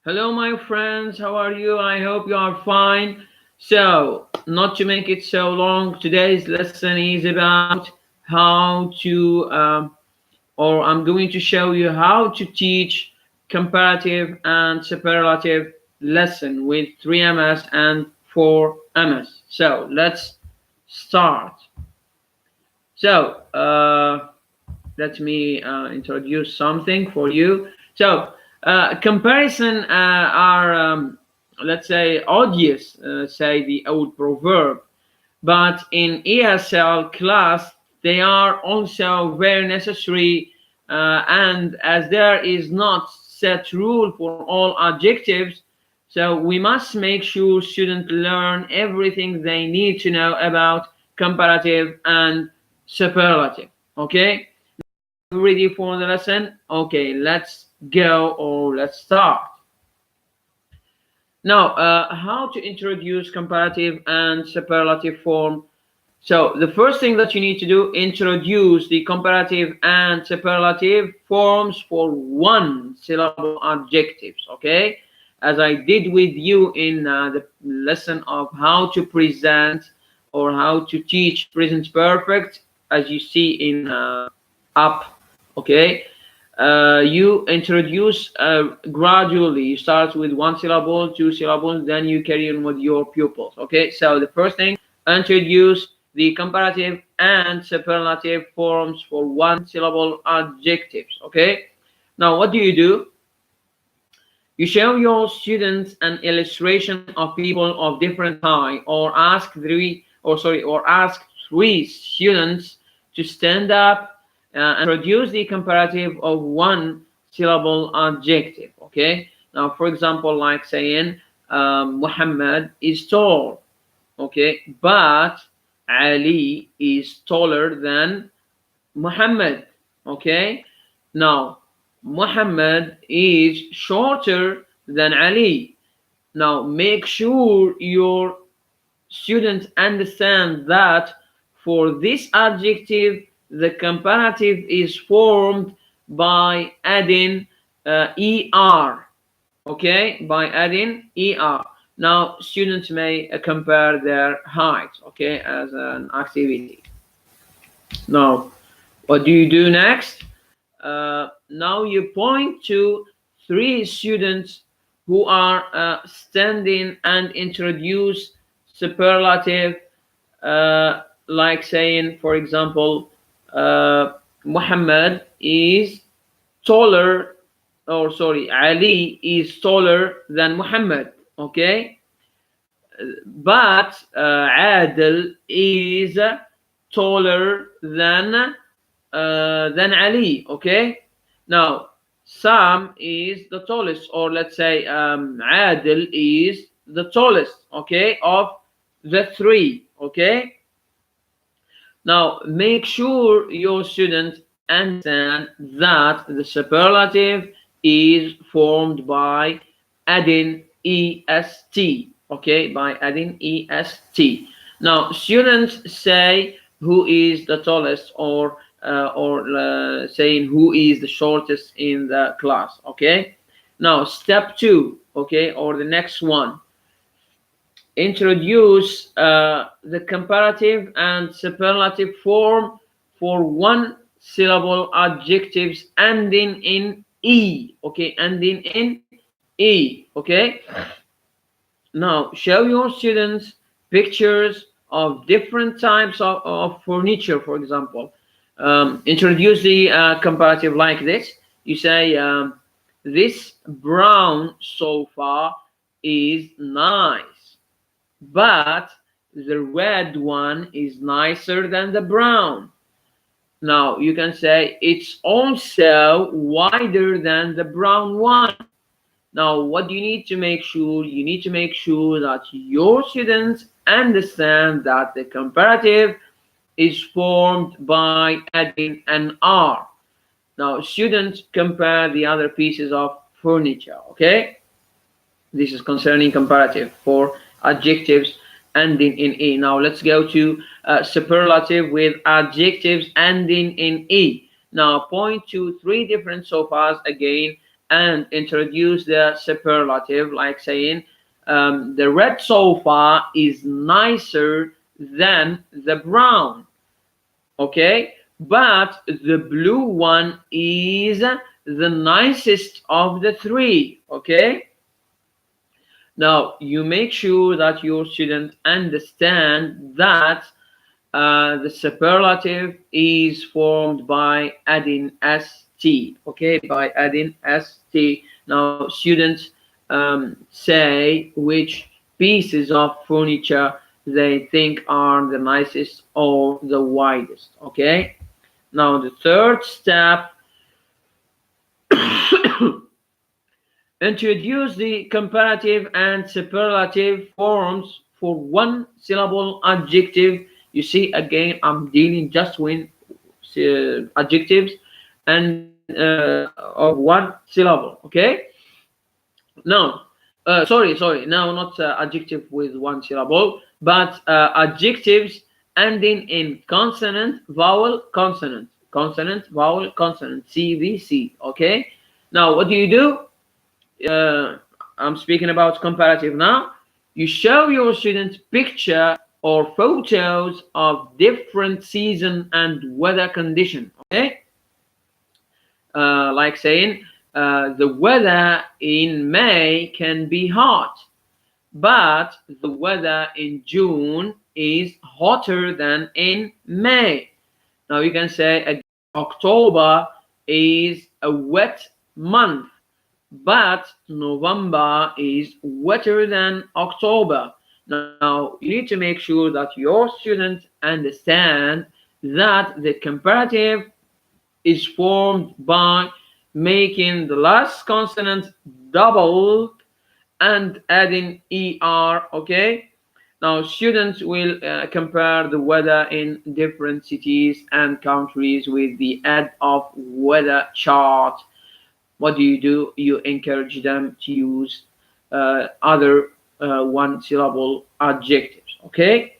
Hello, my friends. How are you? I hope you are fine. So, not to make it so long, today's lesson is about how to, or I'm going to show you how to teach comparative and superlative lesson with 3MS and 4MS. So, let's start. So, let me introduce something for you. So, comparison are, let's say, odious, say the old proverb, but in ESL class, they are also very necessary. And as there is not set rule for all adjectives, so we must make sure students learn everything they need to know about comparative and superlative. Okay, ready for the lesson? Okay, let's go or let's start. Now, how to introduce comparative and superlative form. So the first thing that you need to do, introduce the comparative and superlative forms for one syllable adjectives, okay? As I did with you in the lesson of how to present or how to teach present perfect, as you see in up, okay? You introduce gradually. You start with one syllable, two syllables, then you carry on with your pupils, okay? So the first thing, introduce the comparative and superlative forms for one syllable adjectives, okay? Now what do? You show your students an illustration of people of different height, or ask three students to stand up and produce the comparative of one syllable adjective, okay? Now for example, like saying Muhammad is tall, okay, but Ali is taller than Muhammad, okay. Now Muhammad is shorter than Ali. Now make sure your students understand that for this adjective the comparative is formed by adding er, okay, by adding er. Now students may compare their height, okay, as an activity. Now what do next? Now you point to three students who are standing and introduce superlative, like saying, for example, Muhammad is taller, or sorry, Ali is taller than Muhammad, okay? But Adil is taller than Ali, okay? Now, Sam is the tallest, or let's say Adil is the tallest, okay, of the three, okay? Now, make sure your students understand that the superlative is formed by adding est, okay, by adding est. Now, students say who is the tallest, or saying who is the shortest in the class, okay? Now, step two, okay, or the next one, introduce the comparative and superlative form for one syllable adjectives ending in e, okay, ending in e, okay. Now show your students pictures of different types of furniture, for example. Introduce the comparative like this. You say this brown sofa is nice, but the red one is nicer than the brown. Now you can say it's also wider than the brown one. Now what do you need to make sure? You need to make sure that your students understand that the comparative is formed by adding an R. Now students compare the other pieces of furniture, okay? This is concerning comparative for adjectives ending in E. Now let's go to superlative with adjectives ending in E. Now point to three different sofas again and introduce the superlative, like saying the red sofa is nicer than the brown. Okay, but the blue one is the nicest of the three. Okay, now you make sure that your student understand that the superlative is formed by adding st. Okay, by adding st. Now students say which pieces of furniture they think are the nicest or the widest. Okay, now the third step, introduce the comparative and superlative forms for one syllable adjective. You see, again, I'm dealing just with adjectives and of one syllable. Okay. Now, sorry. Now, not adjective with one syllable, but adjectives ending in consonant, vowel, consonant, consonant, vowel, consonant. CVC. Okay. Now, what do? I'm speaking about comparative now. You show your students picture or photos of different season and weather condition. Okay, like saying the weather in May can be hot, but the weather in June is hotter than in May. Now you can say again, October is a wet month, but November is wetter than October. Now, you need to make sure that your students understand that the comparative is formed by making the last consonant double and adding er. Okay, now students will compare the weather in different cities and countries with the aid of weather chart. What do? You encourage them to use other one syllable adjectives. Okay,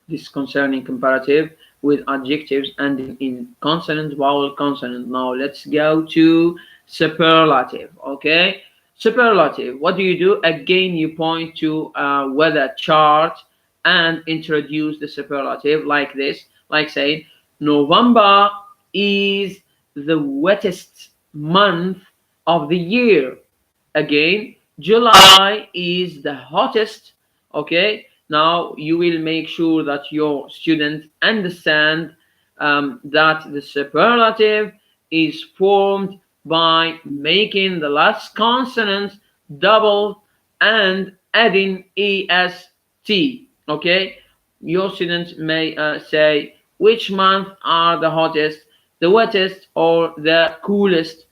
this concerning comparative with adjectives ending in consonant, vowel, consonant. Now let's go to superlative. Okay, superlative. What do? Again, you point to weather chart and introduce the superlative like this, like saying November is the wettest month of the year. Again, July is the hottest. Okay, now you will make sure that your students understand that the superlative is formed by making the last consonant double and adding est. Okay, your students may say which month are the hottest, the wettest, or the coolest,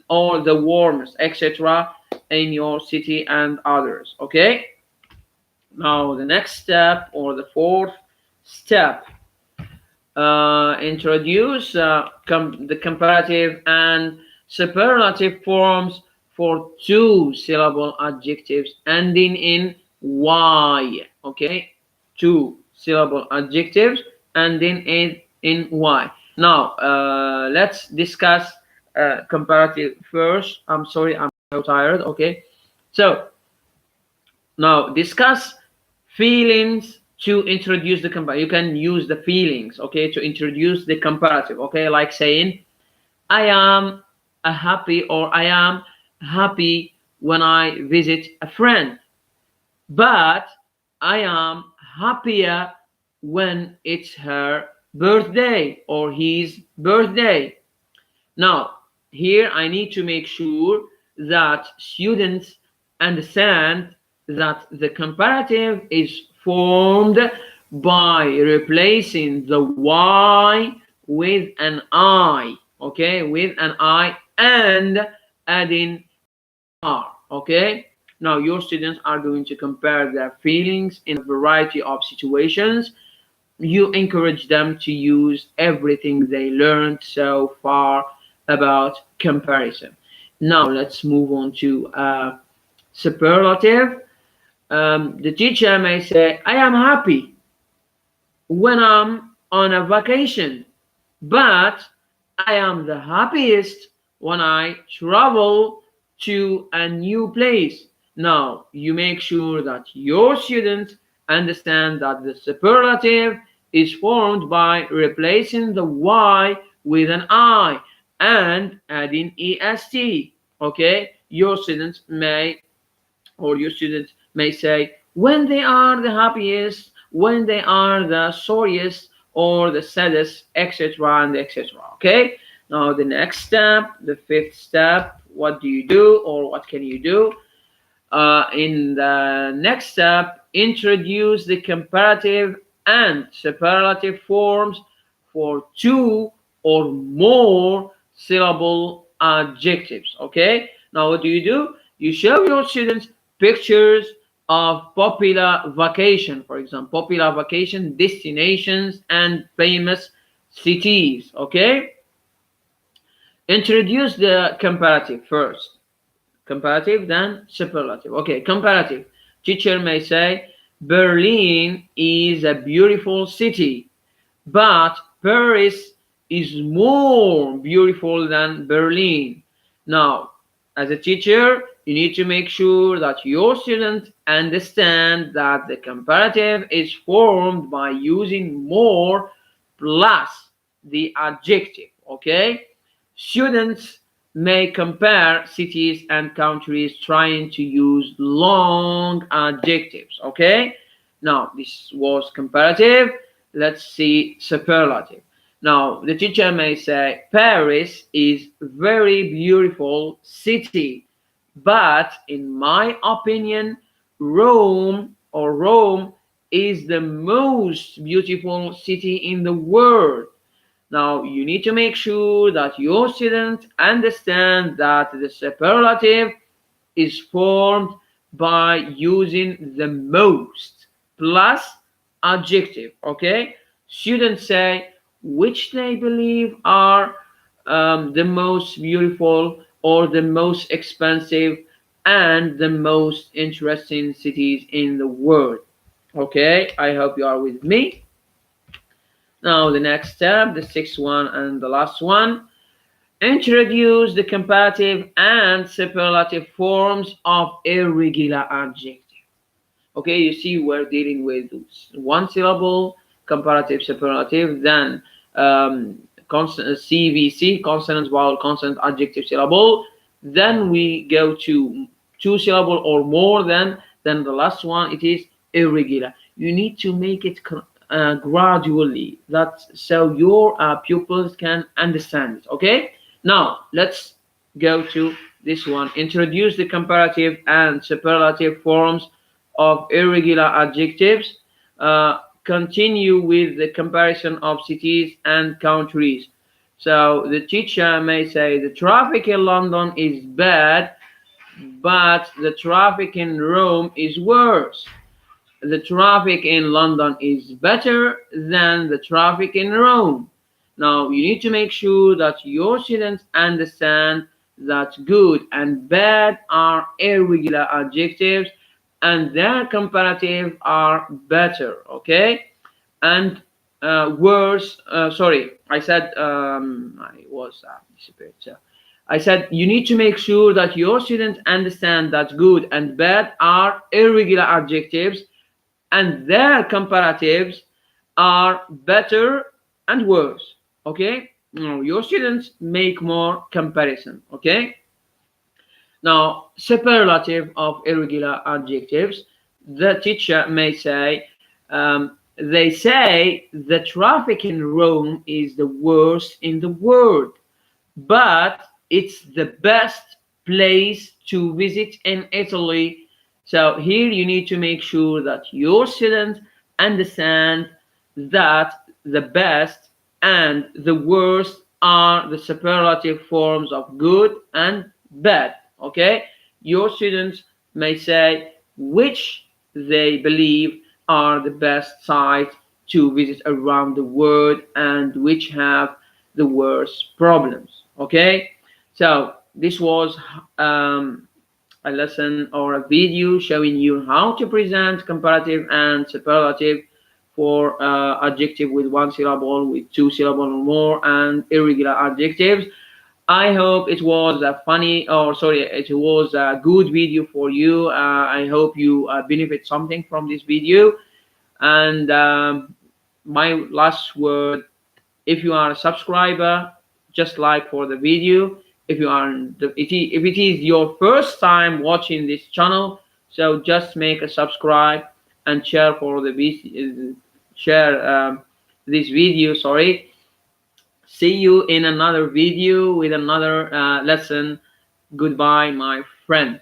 or the warmest, etc. in your city and others. Okay, now the next step, or the fourth step, introduce the comparative and superlative forms for two syllable adjectives ending in y. Okay, two syllable adjectives ending in y. Now let's discuss comparative first. I'm sorry, I'm so tired. Okay, so now discuss feelings to introduce the comparative. You can use the feelings, okay, to introduce the comparative. Okay, like saying I am happy, or I am happy when I visit a friend, but I am happier when it's her birthday or his birthday. Now, here I need to make sure that students understand that the comparative is formed by replacing the y with an I, okay, with an I, and adding are. Okay, now your students are going to compare their feelings in a variety of situations. You encourage them to use everything they learned so far about comparison. Now let's move on to superlative. The teacher may say I am happy when I'm on a vacation, but I am the happiest when I travel to a new place. Now, you make sure that your students understand that the superlative is formed by replacing the Y with an I and adding est. Okay, your students may say when they are the happiest, when they are the sorriest, or the saddest, etc. and etc. Okay. Now the next step, the fifth step, what do you do or what can you do? In the next step, introduce the comparative and superlative forms for two or more syllable adjectives. Okay, now what do? You show your students pictures of popular vacation, for example, popular vacation destinations and famous cities. Okay, introduce the comparative first. Comparative, then superlative. Okay, comparative. Teacher may say, Berlin is a beautiful city, but Paris is more beautiful than Berlin. Now, as a teacher, you need to make sure that your students understand that the comparative is formed by using more plus the adjective. Okay, students may compare cities and countries trying to use long adjectives. Okay, now this was comparative. Let's see superlative. Now the teacher may say Paris is very beautiful city, but in my opinion Rome is the most beautiful city in the world. Now, you need to make sure that your students understand that the superlative is formed by using the most plus adjective. Okay? Students say which they believe are the most beautiful or the most expensive and the most interesting cities in the world. Okay? I hope you are with me. Now, the next step, the sixth one and the last one, introduce the comparative and superlative forms of irregular adjective. Okay, you see, we're dealing with one syllable, comparative, superlative, then consonant, CVC, consonant, vowel, consonant, adjective, syllable. Then we go to two syllable or more. Then the last one, it is irregular. You need to make it gradually, that so your pupils can understand it. Okay, now let's go to this one. Introduce the comparative and superlative forms of irregular adjectives. Continue with the comparison of cities and countries. So the teacher may say the traffic in London is bad, but the traffic in Rome is worse. The traffic in London is better than the traffic in Rome. Now, you need to make sure that your students understand that good and bad are irregular adjectives and their comparative are better. Okay? And worse, sorry, I said, I was disappeared. So I said you need to make sure that your students understand that good and bad are irregular adjectives and their comparatives are better and worse. Okay, now your students make more comparison. Okay, now superlative of irregular adjectives, the teacher may say they say the traffic in Rome is the worst in the world, but it's the best place to visit in Italy. So here you need to make sure that your students understand that the best and the worst are the superlative forms of good and bad. Okay, your students may say which they believe are the best sites to visit around the world and which have the worst problems. Okay, so this was a lesson or a video showing you how to present comparative and superlative for adjective with one syllable, with two syllable or more, and irregular adjectives. I hope it was a funny, or sorry, it was a good video for you. I hope you benefit something from this video. And my last word, if you are a subscriber, just like for the video. If you are if it is your first time watching this channel, so just make a subscribe and share for the share this video, sorry. See you in another video with another lesson. Goodbye, my friends.